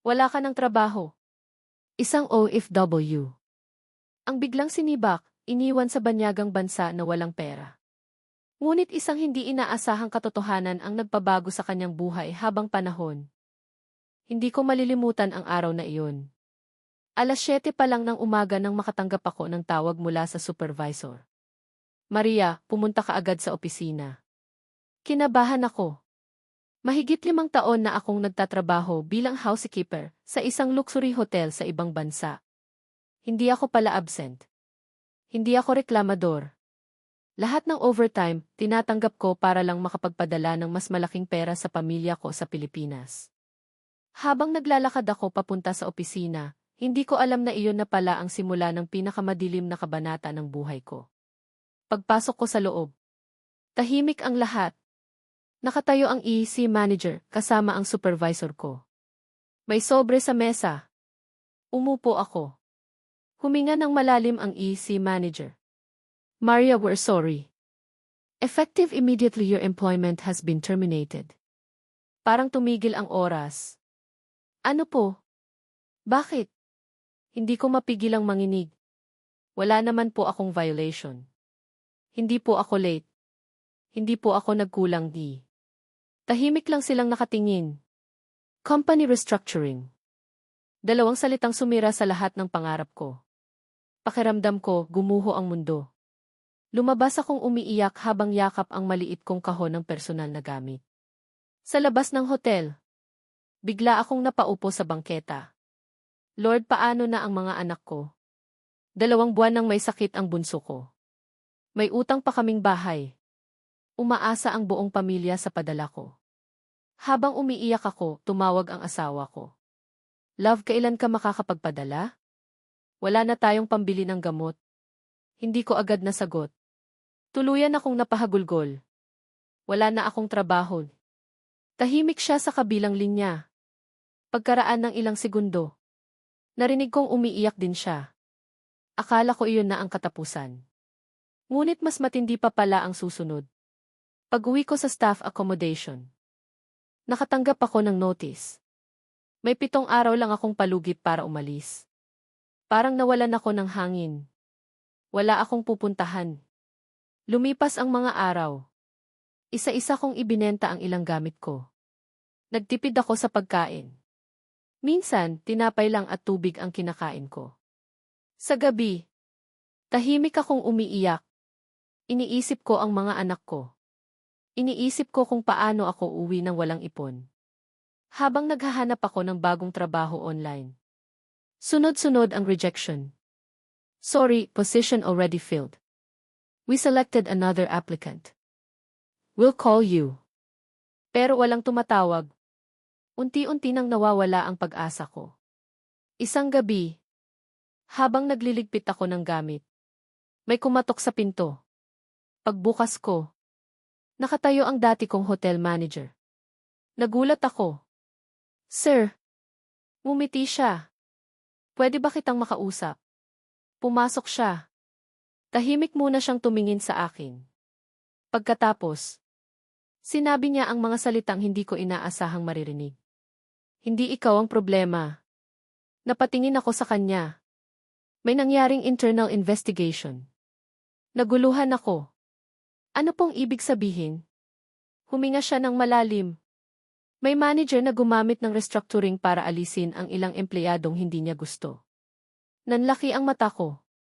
Wala ka ng trabaho. Isang OFW. Ang biglang sinibak, iniwan sa banyagang bansa na walang pera. Ngunit isang hindi inaasahang katotohanan ang nagpabago sa kanyang buhay habang panahon. Hindi ko malilimutan ang araw na iyon. 7:00 pa lang ng umaga nang makatanggap ako ng tawag mula sa supervisor. Maria, pumunta ka agad sa opisina. Kinabahan ako. Mahigit 5 taon na akong nagtatrabaho bilang housekeeper sa isang luxury hotel sa ibang bansa. Hindi ako pala absent. Hindi ako reklamador. Lahat ng overtime, tinatanggap ko para lang makapagpadala ng mas malaking pera sa pamilya ko sa Pilipinas. Habang naglalakad ako papunta sa opisina, hindi ko alam na iyon na pala ang simula ng pinakamadilim na kabanata ng buhay ko. Pagpasok ko sa loob, tahimik ang lahat. Nakatayo ang EC manager kasama ang supervisor ko. May sobre sa mesa. Umupo ako. Huminga ng malalim ang EC manager. Maria, we're sorry. Effective immediately, your employment has been terminated. Parang tumigil ang oras. Ano po? Bakit? Hindi ko mapigilang manginig. Wala naman po akong violation. Hindi po ako late. Hindi po ako nagkulang di. Tahimik lang silang nakatingin. Company restructuring. 2 salitang sumira sa lahat ng pangarap ko. Pakiramdam ko, gumuho ang mundo. Lumabas akong umiiyak habang yakap ang maliit kong kahon ng personal na gamit. Sa labas ng hotel, bigla akong napaupo sa bangketa. Lord, paano na ang mga anak ko? 2 buwan nang may sakit ang bunso ko. May utang pa kaming bahay. Umaasa ang buong pamilya sa padala ko. Habang umiiyak ako, tumawag ang asawa ko. Love, kailan ka makakapagpadala? Wala na tayong pambili ng gamot. Hindi ko agad nasagot. Tuluyan akong napahagulgol. Wala na akong trabaho. Tahimik siya sa kabilang linya. Pagkaraan ng ilang segundo, narinig kong umiiyak din siya. Akala ko iyon na ang katapusan. Ngunit mas matindi pa pala ang susunod. Pag-uwi ko sa staff accommodation, nakatanggap ako ng notice. May 7 araw lang akong palugit para umalis. Parang nawalan ako ng hangin. Wala akong pupuntahan. Lumipas ang mga araw. Isa-isa kong ibinenta ang ilang gamit ko. Nagtipid ako sa pagkain. Minsan, tinapay lang at tubig ang kinakain ko. Sa gabi, tahimik akong umiiyak. Iniisip ko ang mga anak ko. Iniisip ko kung paano ako uwi nang walang ipon. Habang naghahanap ako ng bagong trabaho online. Sunod-sunod ang rejection. Sorry, position already filled. We selected another applicant. We'll call you. Pero walang tumatawag. Unti-unti nang nawawala ang pag-asa ko. Isang gabi, habang nagliligpit ako ng gamit, may kumatok sa pinto. Pagbukas ko, nakatayo ang dati kong hotel manager. Nagulat ako. Sir, ngumiti siya. Pwede ba kitang makausap? Pumasok siya. Tahimik muna siyang tumingin sa akin. Pagkatapos, sinabi niya ang mga salitang hindi ko inaasahang maririnig. Hindi ikaw ang problema. Napatingin ako sa kanya. May nangyaring internal investigation. Naguluhan ako. Ano pong ibig sabihin? Huminga siya ng malalim. May manager na gumamit ng restructuring para alisin ang ilang empleyadong hindi niya gusto. Nanlaki ang mata ko.